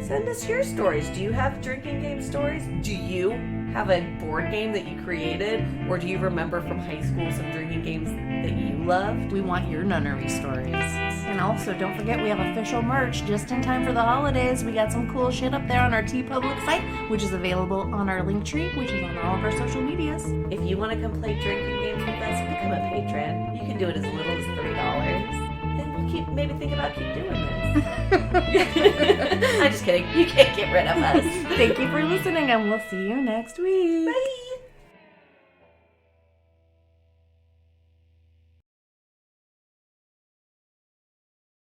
Send us your stories. Do you have drinking game stories? Do you have a board game that you created? Or do you remember from high school some drinking games that you loved? We want your nunnery stories. And also, don't forget, we have official merch just in time for the holidays. We got some cool shit up there on our TeePublic site, which is available on our link tree, which is on all of our social medias. If you want to come play drinking games with us, become a patron. You can do it as little as $3. And we'll maybe think about keep doing this. I'm just kidding. You can't get rid of us. Thank you for listening, and we'll see you next week. Bye.